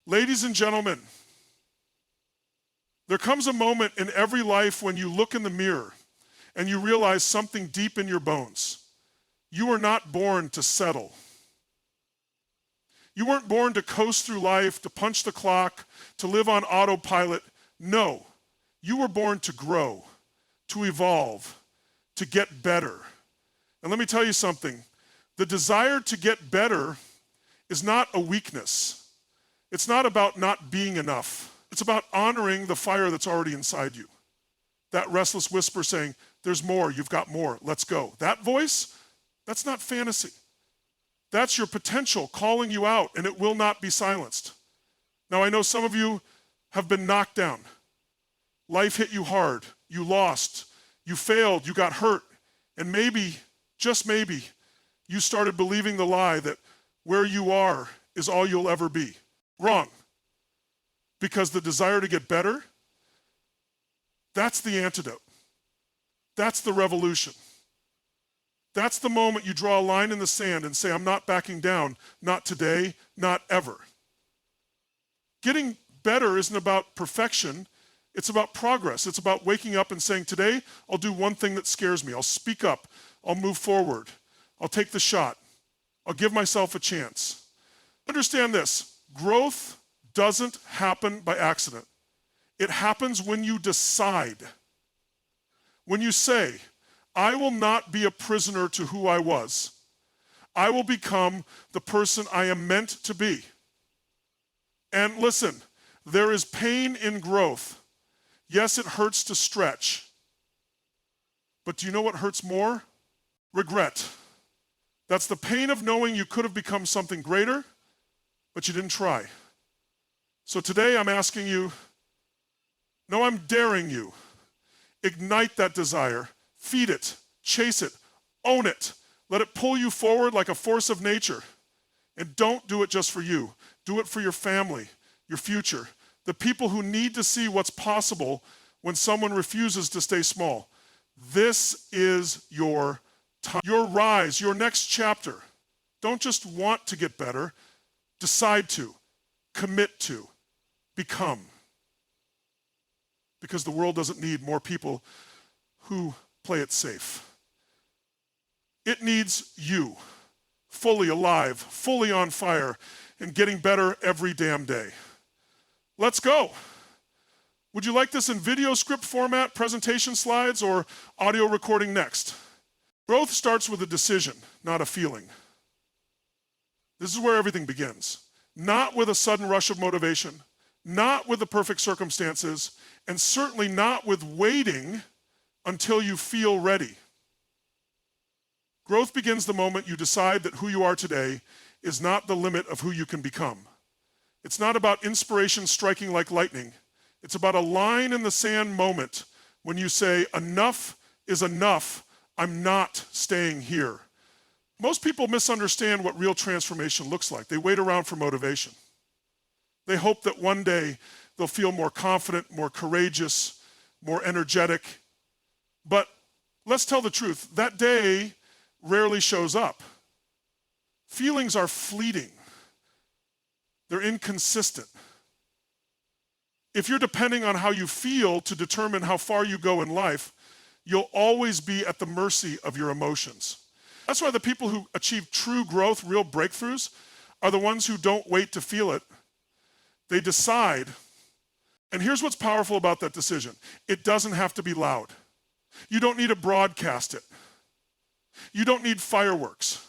Ladies and gentlemen, there comes a moment in every life when you look in the mirror and you realize something deep in your bones. You were not born to settle. You weren't born to coast through life, to punch the clock, to live on autopilot. No, you were born to grow, to evolve, to get better. And let me tell you something. The desire to get better is not a weakness. It's not about not being enough. It's about honoring the fire that's already inside you. That restless whisper saying, there's more, you've got more, let's go. That voice, that's not fantasy. That's your potential calling you out, and it will not be silenced. Now, I know some of you have been knocked down. Life hit you hard. You lost. You failed. You got hurt. And maybe, just maybe, you started believing the lie that where you are is all you'll ever be. Wrong. Because the desire to get better, that's the antidote. That's the revolution. That's the moment you draw a line in the sand and say, I'm not backing down, not today, not ever. Getting better isn't about perfection, it's about progress. It's about waking up and saying, today, I'll do one thing that scares me. I'll speak up, I'll move forward, I'll take the shot, I'll give myself a chance. Understand this, growth doesn't happen by accident. It happens when you decide. When you say, I will not be a prisoner to who I was. I will become the person I am meant to be. And listen, there is pain in growth. Yes, it hurts to stretch. But do you know what hurts more? Regret. That's the pain of knowing you could have become something greater, but you didn't try. So today I'm asking you, no, I'm daring you. Ignite that desire. Feed it, chase it, own it. Let it pull you forward like a force of nature. And don't do it just for you. Do it for your family, your future, the people who need to see what's possible when someone refuses to stay small. This is your time, your rise, your next chapter. Don't just want to get better. Decide to, commit to, become. Because the world doesn't need more people who play it safe. It needs you, fully alive, fully on fire, and getting better every damn day. Let's go. Would you like this in video script format, presentation slides, or audio recording next? Growth starts with a decision, not a feeling. This is where everything begins. Not with a sudden rush of motivation, not with the perfect circumstances, and certainly not with waiting until you feel ready. Growth begins the moment you decide that who you are today is not the limit of who you can become. It's not about inspiration striking like lightning. It's about a line in the sand moment when you say, enough is enough, I'm not staying here. Most people misunderstand what real transformation looks like. They wait around for motivation. They hope that one day they'll feel more confident, more courageous, more energetic. But let's tell the truth, that day rarely shows up. Feelings are fleeting. They're inconsistent. If you're depending on how you feel to determine how far you go in life, you'll always be at the mercy of your emotions. That's why the people who achieve true growth, real breakthroughs, are the ones who don't wait to feel it. They decide. And here's what's powerful about that decision. It doesn't have to be loud. You don't need to broadcast it. You don't need fireworks.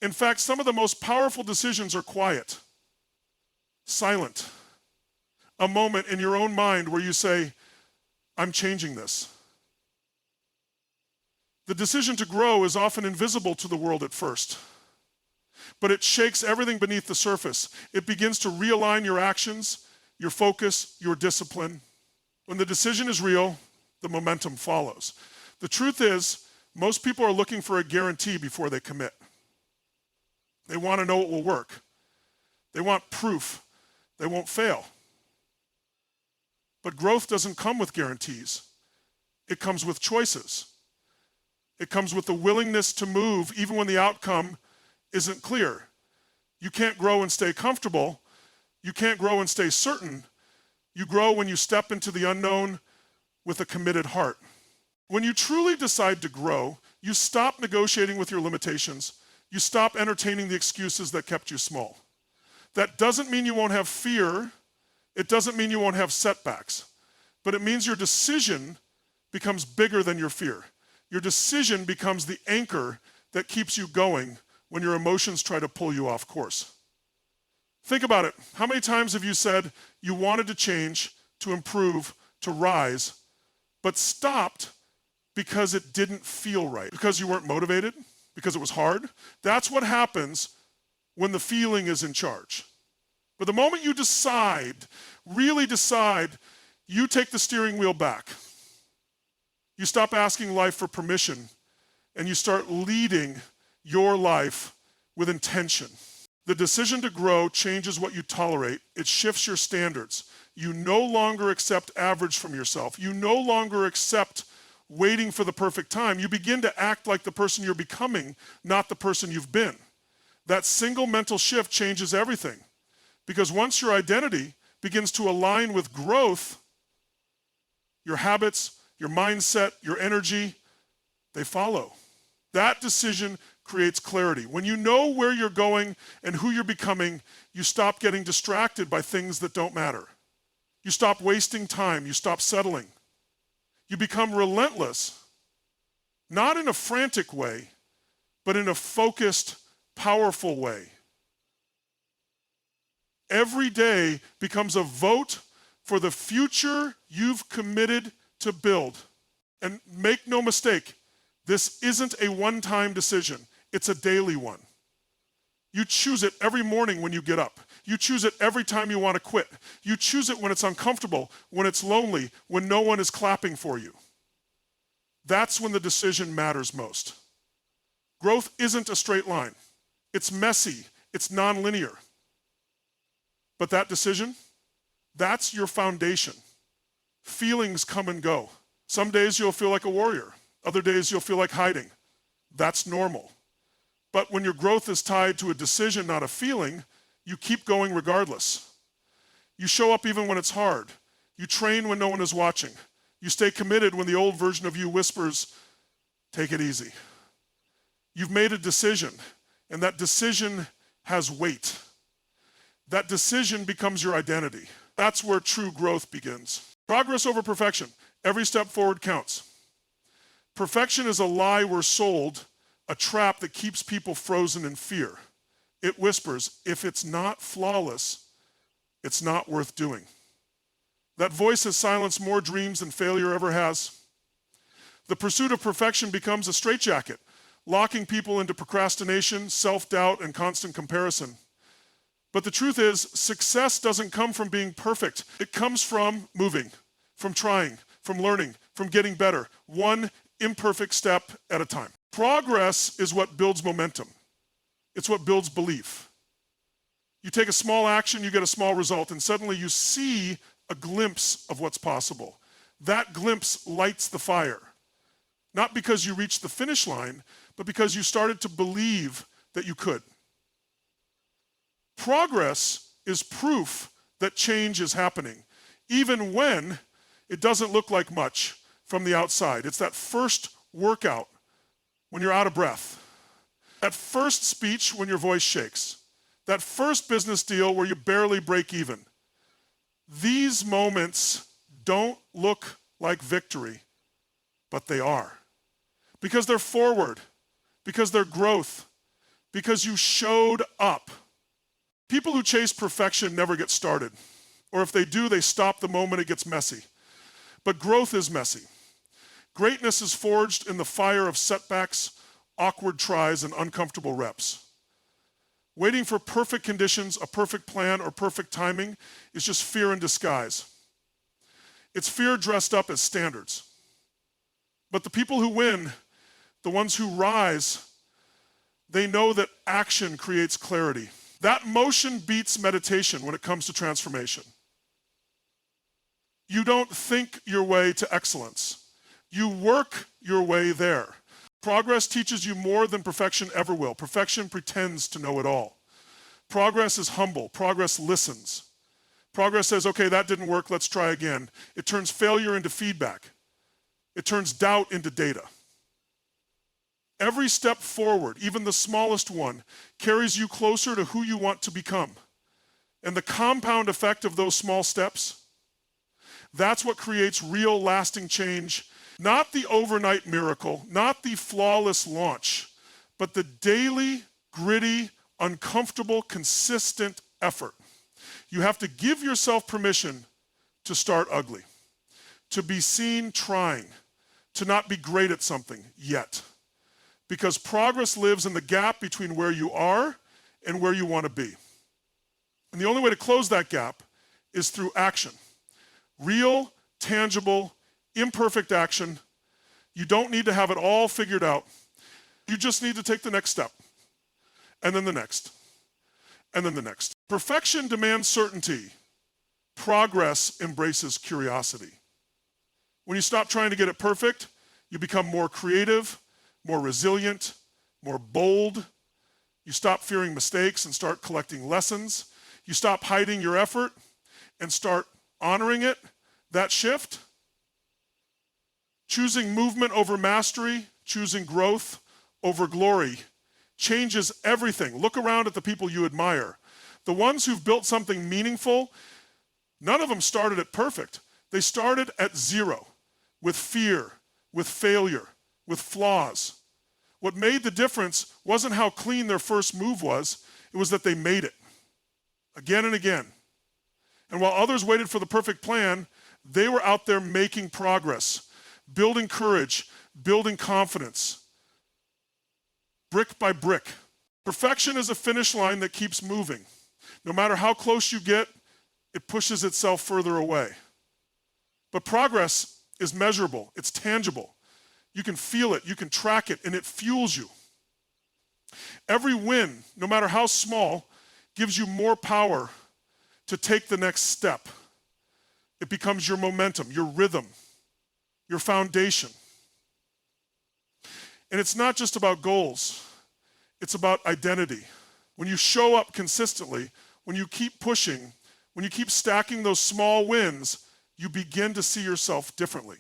In fact, some of the most powerful decisions are quiet, silent. A moment in your own mind where you say, I'm changing this. The decision to grow is often invisible to the world at first, but it shakes everything beneath the surface. It begins to realign your actions, your focus, your discipline. When the decision is real, the momentum follows. The truth is, most people are looking for a guarantee before they commit. They want to know it will work. They want proof they won't fail. But growth doesn't come with guarantees. It comes with choices. It comes with the willingness to move even when the outcome isn't clear. You can't grow and stay comfortable. You can't grow and stay certain. You grow when you step into the unknown with a committed heart. When you truly decide to grow, you stop negotiating with your limitations. You stop entertaining the excuses that kept you small. That doesn't mean you won't have fear. It doesn't mean you won't have setbacks. But it means your decision becomes bigger than your fear. Your decision becomes the anchor that keeps you going when your emotions try to pull you off course. Think about it. How many times have you said you wanted to change, to improve, to rise, but stopped because it didn't feel right? Because you weren't motivated? Because it was hard? That's what happens when the feeling is in charge. But the moment you decide, really decide, you take the steering wheel back. You stop asking life for permission, and you start leading your life with intention. The decision to grow changes what you tolerate. It shifts your standards. You no longer accept average from yourself. You no longer accept waiting for the perfect time. You begin to act like the person you're becoming, not the person you've been. That single mental shift changes everything. Because once your identity begins to align with growth, your habits, your mindset, your energy, they follow. That decision creates clarity. When you know where you're going and who you're becoming, you stop getting distracted by things that don't matter. You stop wasting time. You stop settling. You become relentless, not in a frantic way, but in a focused, powerful way. Every day becomes a vote for the future you've committed to build. And make no mistake, this isn't a one-time decision. It's a daily one. You choose it every morning when you get up. You choose it every time you want to quit. You choose it when it's uncomfortable, when it's lonely, when no one is clapping for you. That's when the decision matters most. Growth isn't a straight line. It's messy. It's nonlinear. But that decision, that's your foundation. Feelings come and go. Some days you'll feel like a warrior. Other days you'll feel like hiding. That's normal. But when your growth is tied to a decision, not a feeling, you keep going regardless. You show up even when it's hard. You train when no one is watching. You stay committed when the old version of you whispers, take it easy. You've made a decision, and that decision has weight. That decision becomes your identity. That's where true growth begins. Progress over perfection. Every step forward counts. Perfection is a lie we're sold, a trap that keeps people frozen in fear. It whispers, if it's not flawless, it's not worth doing. That voice has silenced more dreams than failure ever has. The pursuit of perfection becomes a straitjacket, locking people into procrastination, self-doubt, and constant comparison. But the truth is, success doesn't come from being perfect. It comes from moving, from trying, from learning, from getting better, one imperfect step at a time. Progress is what builds momentum. It's what builds belief. You take a small action, you get a small result, and suddenly you see a glimpse of what's possible. That glimpse lights the fire. Not because you reached the finish line, but because you started to believe that you could. Progress is proof that change is happening, even when it doesn't look like much from the outside. It's that first workout when you're out of breath. That first speech when your voice shakes. That first business deal where you barely break even. These moments don't look like victory, but they are. Because they're forward, because they're growth, because you showed up. People who chase perfection never get started. Or if they do, they stop the moment it gets messy. But growth is messy. Greatness is forged in the fire of setbacks, awkward tries, and uncomfortable reps. Waiting for perfect conditions, a perfect plan, or perfect timing is just fear in disguise. It's fear dressed up as standards. But the people who win, the ones who rise, they know that action creates clarity. That motion beats meditation when it comes to transformation. You don't think your way to excellence. You work your way there. Progress teaches you more than perfection ever will. Perfection pretends to know it all. Progress is humble. Progress listens. Progress says, okay, that didn't work, let's try again. It turns failure into feedback. It turns doubt into data. Every step forward, even the smallest one, carries you closer to who you want to become. And the compound effect of those small steps, that's what creates real lasting change. Not the overnight miracle, not the flawless launch, but the daily, gritty, uncomfortable, consistent effort. You have to give yourself permission to start ugly, to be seen trying, to not be great at something yet. Because progress lives in the gap between where you are and where you want to be. And the only way to close that gap is through action. Real, tangible, imperfect action. You don't need to have it all figured out. You just need to take the next step, and then the next, and then the next. Perfection demands certainty. Progress embraces curiosity. When you stop trying to get it perfect, you become more creative, more resilient, more bold. You stop fearing mistakes and start collecting lessons. You stop hiding your effort and start honoring it. That shift, choosing movement over mastery, choosing growth over glory, changes everything. Look around at the people you admire. The ones who've built something meaningful, none of them started at perfect. They started at zero, with fear, with failure, with flaws. What made the difference wasn't how clean their first move was, it was that they made it again and again. And while others waited for the perfect plan, they were out there making progress, building courage, building confidence, brick by brick. Perfection is a finish line that keeps moving. No matter how close you get, it pushes itself further away. But progress is measurable, it's tangible. You can feel it, you can track it, and it fuels you. Every win, no matter how small, gives you more power to take the next step. It becomes your momentum, your rhythm, your foundation. And it's not just about goals, it's about identity. When you show up consistently, when you keep pushing, when you keep stacking those small wins, you begin to see yourself differently.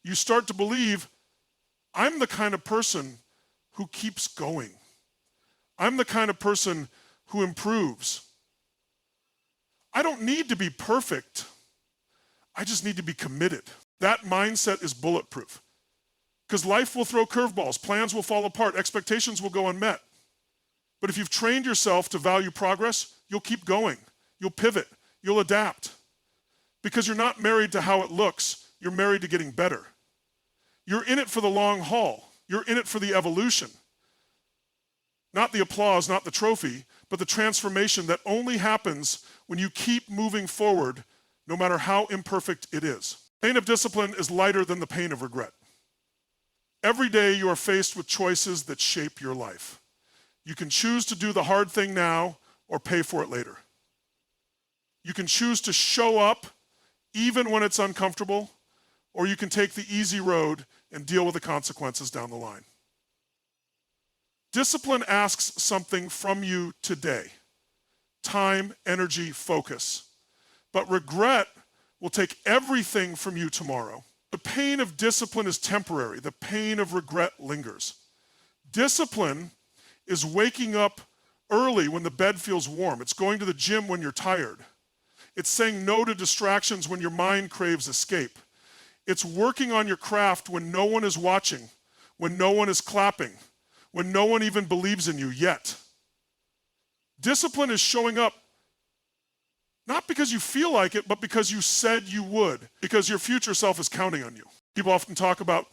You start to believe, I'm the kind of person who keeps going. I'm the kind of person who improves. I don't need to be perfect. I just need to be committed. That mindset is bulletproof. Because life will throw curveballs, plans will fall apart, expectations will go unmet. But if you've trained yourself to value progress, you'll keep going. You'll pivot. You'll adapt. Because you're not married to how it looks, you're married to getting better. You're in it for the long haul. You're in it for the evolution. Not the applause, not the trophy, but the transformation that only happens when you keep moving forward, no matter how imperfect it is. Pain of discipline is lighter than the pain of regret. Every day you are faced with choices that shape your life. You can choose to do the hard thing now or pay for it later. You can choose to show up even when it's uncomfortable, or you can take the easy road and deal with the consequences down the line. Discipline asks something from you today. Time, energy, focus. But regret will take everything from you tomorrow. The pain of discipline is temporary. The pain of regret lingers. Discipline is waking up early when the bed feels warm. It's going to the gym when you're tired. It's saying no to distractions when your mind craves escape. It's working on your craft when no one is watching, when no one is clapping, when no one even believes in you yet. Discipline is showing up not because you feel like it, but because you said you would, because your future self is counting on you. People often talk about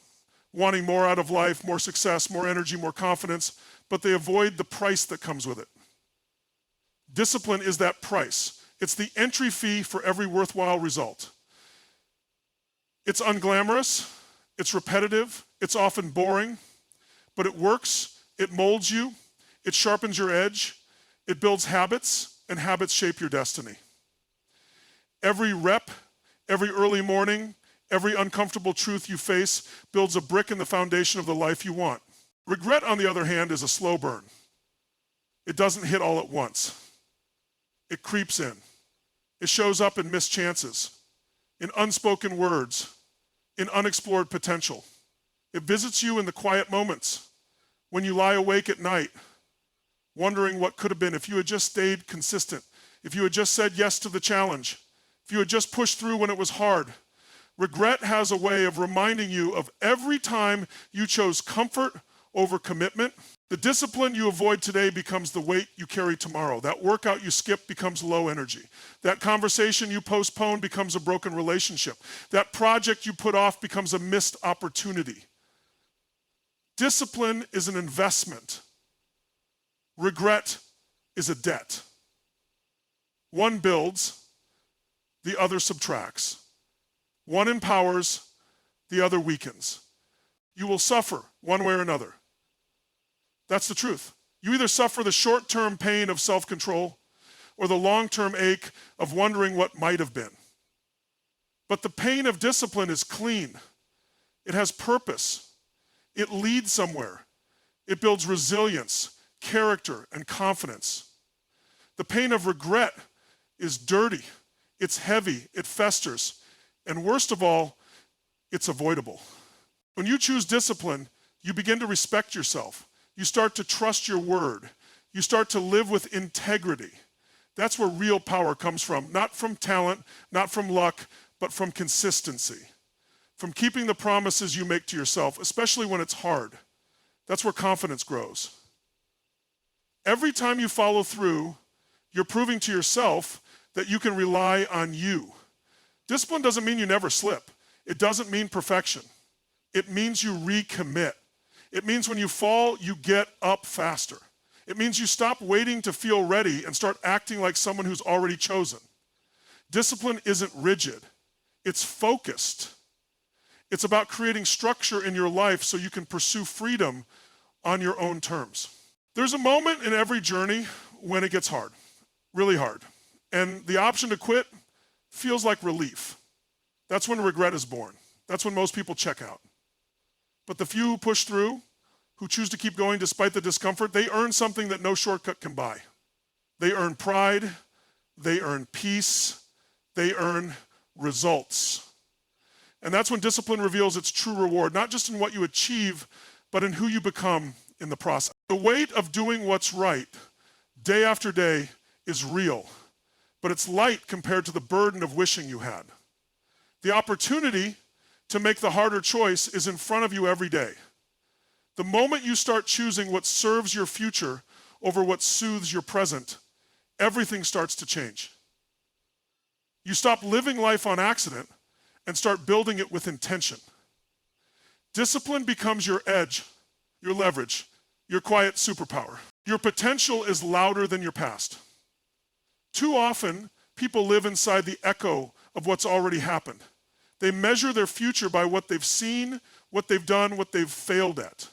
wanting more out of life, more success, more energy, more confidence, but they avoid the price that comes with it. Discipline is that price. It's the entry fee for every worthwhile result. It's unglamorous, it's repetitive, it's often boring, but it works, it molds you, it sharpens your edge, it builds habits, and habits shape your destiny. Every rep, every early morning, every uncomfortable truth you face builds a brick in the foundation of the life you want. Regret, on the other hand, is a slow burn. It doesn't hit all at once. It creeps in. It shows up in missed chances, in unspoken words, in unexplored potential. It visits you in the quiet moments when you lie awake at night, wondering what could have been if you had just stayed consistent, if you had just said yes to the challenge, if you had just pushed through when it was hard. Regret has a way of reminding you of every time you chose comfort over commitment. The discipline you avoid today becomes the weight you carry tomorrow. That workout you skip becomes low energy. That conversation you postpone becomes a broken relationship. That project you put off becomes a missed opportunity. Discipline is an investment. Regret is a debt. One builds, the other subtracts. One empowers, the other weakens. You will suffer one way or another. That's the truth. You either suffer the short-term pain of self-control or the long-term ache of wondering what might have been. But the pain of discipline is clean. It has purpose. It leads somewhere. It builds resilience, character, and confidence. The pain of regret is dirty. It's heavy. It festers. And worst of all, it's avoidable. When you choose discipline, you begin to respect yourself. You start to trust your word. You start to live with integrity. That's where real power comes from. Not from talent, not from luck, but from consistency. From keeping the promises you make to yourself, especially when it's hard. That's where confidence grows. Every time you follow through, you're proving to yourself that you can rely on you. Discipline doesn't mean you never slip. It doesn't mean perfection. It means you recommit. It means when you fall, you get up faster. It means you stop waiting to feel ready and start acting like someone who's already chosen. Discipline isn't rigid. It's focused. It's about creating structure in your life so you can pursue freedom on your own terms. There's a moment in every journey when it gets hard, really hard. And the option to quit feels like relief. That's when regret is born. That's when most people check out. But the few who push through, who choose to keep going despite the discomfort, they earn something that no shortcut can buy. They earn pride, they earn peace, they earn results. And that's when discipline reveals its true reward, not just in what you achieve, but in who you become in the process. The weight of doing what's right, day after day, is real. But it's light compared to the burden of wishing you had. The opportunity to make the harder choice is in front of you every day. The moment you start choosing what serves your future over what soothes your present, everything starts to change. You stop living life on accident and start building it with intention. Discipline becomes your edge, your leverage, your quiet superpower. Your potential is louder than your past. Too often, people live inside the echo of what's already happened. They measure their future by what they've seen, what they've done, what they've failed at.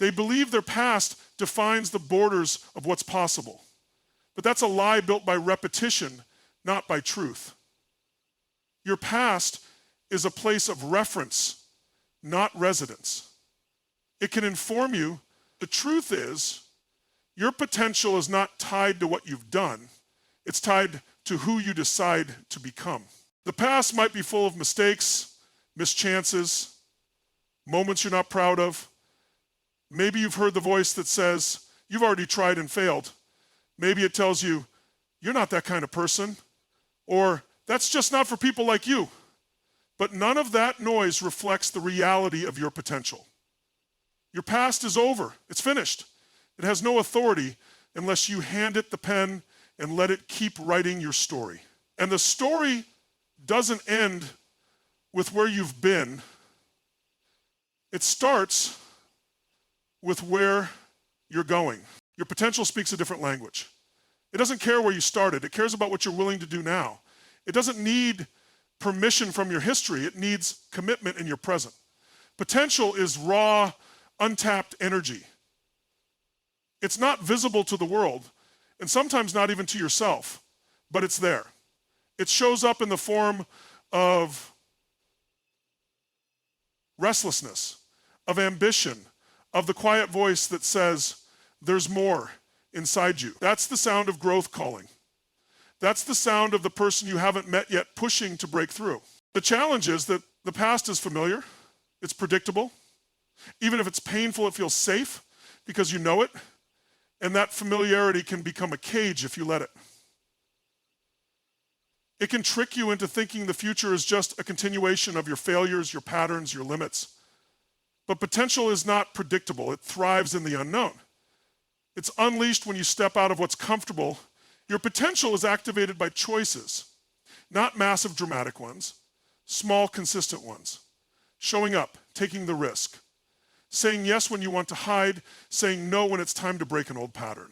They believe their past defines the borders of what's possible. But that's a lie built by repetition, not by truth. Your past is a place of reference, not residence. It can inform you. The truth is, your potential is not tied to what you've done. It's tied to who you decide to become. The past might be full of mistakes, mischances, moments you're not proud of. Maybe you've heard the voice that says, you've already tried and failed. Maybe it tells you, you're not that kind of person. Or, that's just not for people like you. But none of that noise reflects the reality of your potential. Your past is over. It's finished. It has no authority unless you hand it the pen and let it keep writing your story. And the story doesn't end with where you've been. It starts with where you're going. Your potential speaks a different language. It doesn't care where you started. It cares about what you're willing to do now. It doesn't need permission from your history. It needs commitment in your present. Potential is raw, untapped energy. It's not visible to the world, and sometimes not even to yourself, but it's there. It shows up in the form of restlessness, of ambition, of the quiet voice that says, there's more inside you. That's the sound of growth calling. That's the sound of the person you haven't met yet pushing to break through. The challenge is that the past is familiar, it's predictable. Even if it's painful, it feels safe because you know it. And that familiarity can become a cage if you let it. It can trick you into thinking the future is just a continuation of your failures, your patterns, your limits. But potential is not predictable. It thrives in the unknown. It's unleashed when you step out of what's comfortable. Your potential is activated by choices, not massive dramatic ones, small consistent ones. Showing up, taking the risk, saying yes when you want to hide, saying no when it's time to break an old pattern.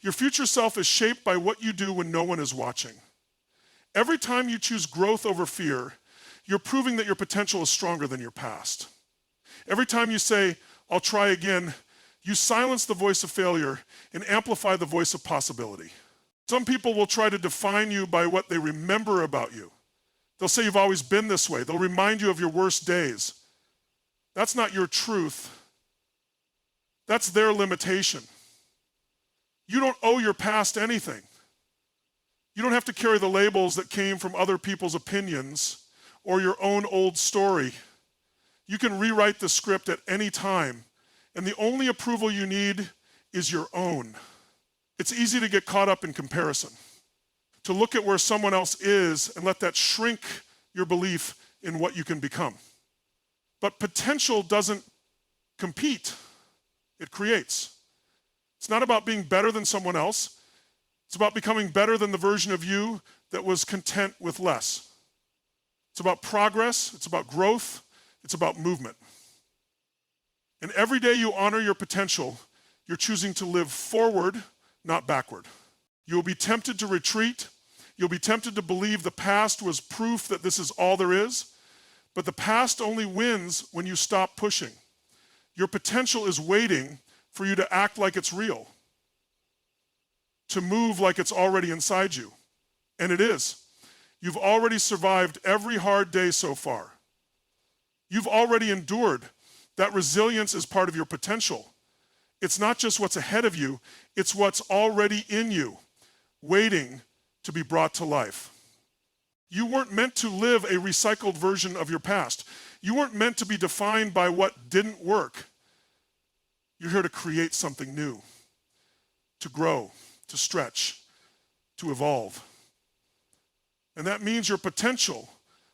Your future self is shaped by what you do when no one is watching. Every time you choose growth over fear, you're proving that your potential is stronger than your past. Every time you say, I'll try again, you silence the voice of failure and amplify the voice of possibility. Some people will try to define you by what they remember about you. They'll say you've always been this way. They'll remind you of your worst days. That's not your truth. That's their limitation. You don't owe your past anything. You don't have to carry the labels that came from other people's opinions or your own old story. You can rewrite the script at any time, and the only approval you need is your own. It's easy to get caught up in comparison, to look at where someone else is and let that shrink your belief in what you can become. But potential doesn't compete, it creates. It's not about being better than someone else. It's about becoming better than the version of you that was content with less. It's about progress, it's about growth, it's about movement. And every day you honor your potential, you're choosing to live forward, not backward. You'll be tempted to retreat. You'll be tempted to believe the past was proof that this is all there is. But the past only wins when you stop pushing. Your potential is waiting for you to act like it's real, to move like it's already inside you. And it is. You've already survived every hard day so far. You've already endured. That resilience is part of your potential. It's not just what's ahead of you, it's what's already in you, waiting to be brought to life. You weren't meant to live a recycled version of your past. You weren't meant to be defined by what didn't work. You're here to create something new, to grow, to stretch, to evolve. And that means your potential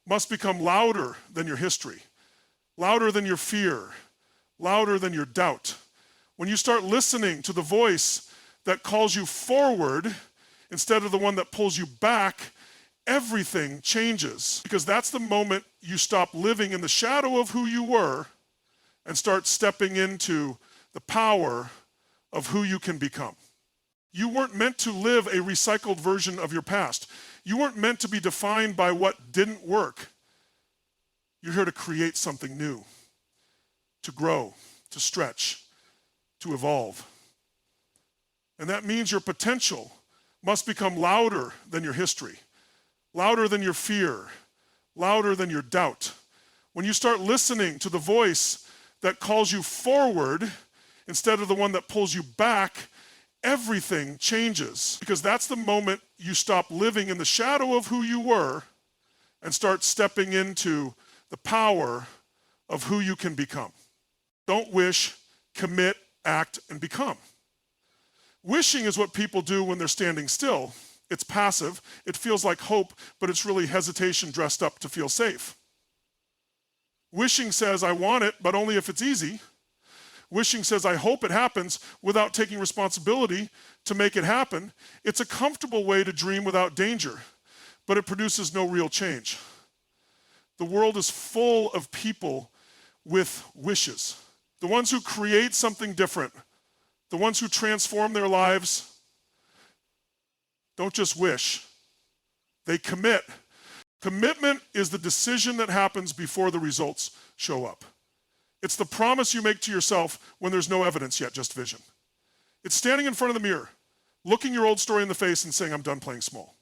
must become louder than your history, louder than your fear, louder than your doubt. When you start listening to the voice that calls you forward instead of the one that pulls you back, everything changes. Because that's the moment you stop living in the shadow of who you were and start stepping into the power of who you can become. You weren't meant to live a recycled version of your past. You weren't meant to be defined by what didn't work. You're here to create something new, to grow, to stretch, to evolve. And that means your potential must become louder than your history, louder than your fear, louder than your doubt. When you start listening to the voice that calls you forward instead of the one that pulls you back, everything changes. Because that's the moment you stop living in the shadow of who you were and start stepping into the power of who you can become. Don't wish, commit, act, and become. Wishing is what people do when they're standing still. It's passive, it feels like hope, but it's really hesitation dressed up to feel safe. Wishing says, I want it, but only if it's easy. Wishing says, I hope it happens without taking responsibility to make it happen. It's a comfortable way to dream without danger, but it produces no real change. The world is full of people with wishes. The ones who create something different, the ones who transform their lives, don't just wish, they commit. Commitment is the decision that happens before the results show up. It's the promise you make to yourself when there's no evidence yet, just vision. It's standing in front of the mirror, looking your old story in the face and saying, I'm done playing small.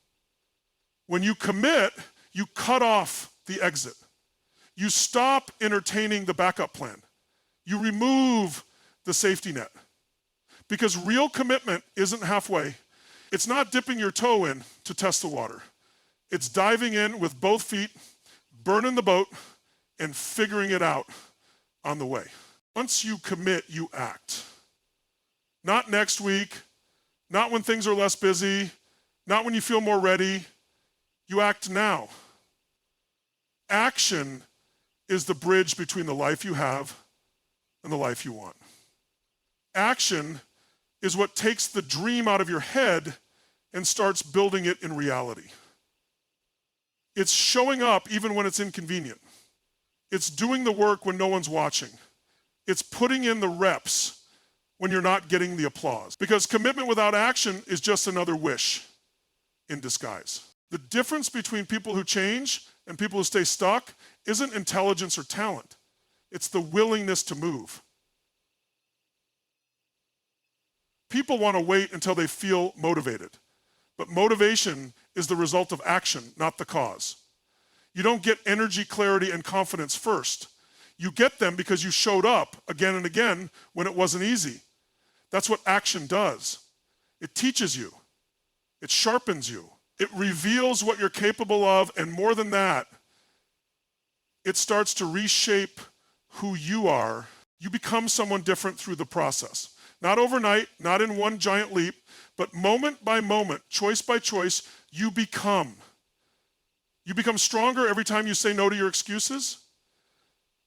When you commit, you cut off the exit. You stop entertaining the backup plan. You remove the safety net. Because real commitment isn't halfway. It's not dipping your toe in to test the water. It's diving in with both feet, burning the boat, and figuring it out on the way. Once you commit, you act. Not next week, not when things are less busy, not when you feel more ready. You act now. Action is the bridge between the life you have and the life you want. Action is what takes the dream out of your head and starts building it in reality. It's showing up even when it's inconvenient. It's doing the work when no one's watching. It's putting in the reps when you're not getting the applause. Because commitment without action is just another wish in disguise. The difference between people who change and people who stay stuck isn't intelligence or talent. It's the willingness to move. People want to wait until they feel motivated. But motivation is the result of action, not the cause. You don't get energy, clarity, and confidence first. You get them because you showed up again and again when it wasn't easy. That's what action does. It teaches you. It sharpens you. It reveals what you're capable of, and more than that, it starts to reshape who you are. You become someone different through the process. Not overnight, not in one giant leap, but moment by moment, choice by choice, you become. You become stronger every time you say no to your excuses.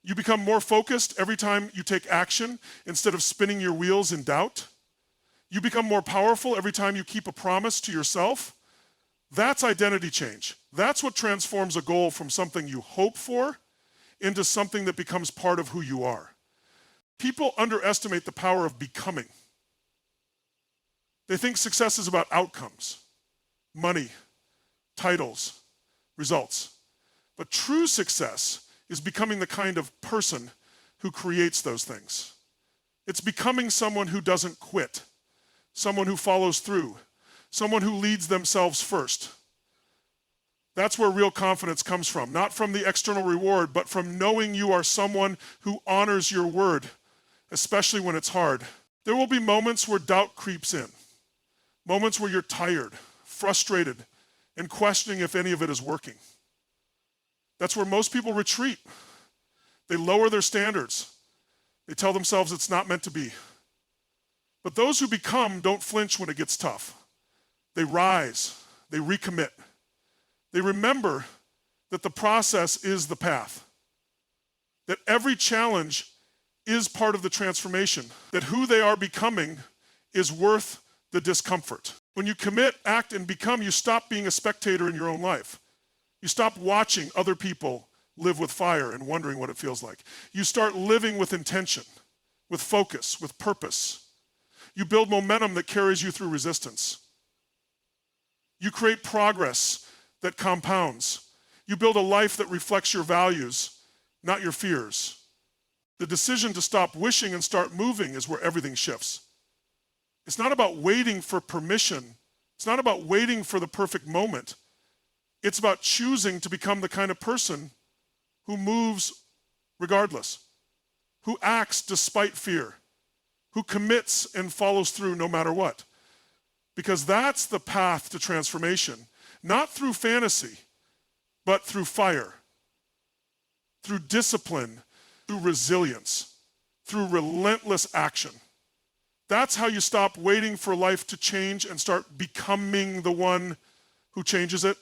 You become more focused every time you take action instead of spinning your wheels in doubt. You become more powerful every time you keep a promise to yourself. That's identity change. That's what transforms a goal from something you hope for into something that becomes part of who you are. People underestimate the power of becoming. They think success is about outcomes, money, titles, results. But true success is becoming the kind of person who creates those things. It's becoming someone who doesn't quit, someone who follows through, someone who leads themselves first. That's where real confidence comes from, not from the external reward, but from knowing you are someone who honors your word, especially when it's hard. There will be moments where doubt creeps in, moments where you're tired, frustrated, and questioning if any of it is working. That's where most people retreat. They lower their standards. They tell themselves it's not meant to be. But those who become don't flinch when it gets tough. They rise. They recommit. They remember that the process is the path, that every challenge is part of the transformation, that who they are becoming is worth the discomfort. When you commit, act, and become, you stop being a spectator in your own life. You stop watching other people live with fire and wondering what it feels like. You start living with intention, with focus, with purpose. You build momentum that carries you through resistance. You create progress that compounds. You build a life that reflects your values, not your fears. The decision to stop wishing and start moving is where everything shifts. It's not about waiting for permission. It's not about waiting for the perfect moment. It's about choosing to become the kind of person who moves regardless, who acts despite fear, who commits and follows through no matter what. Because that's the path to transformation, not through fantasy, but through fire, through discipline, through resilience, through relentless action. That's how you stop waiting for life to change and start becoming the one who changes it.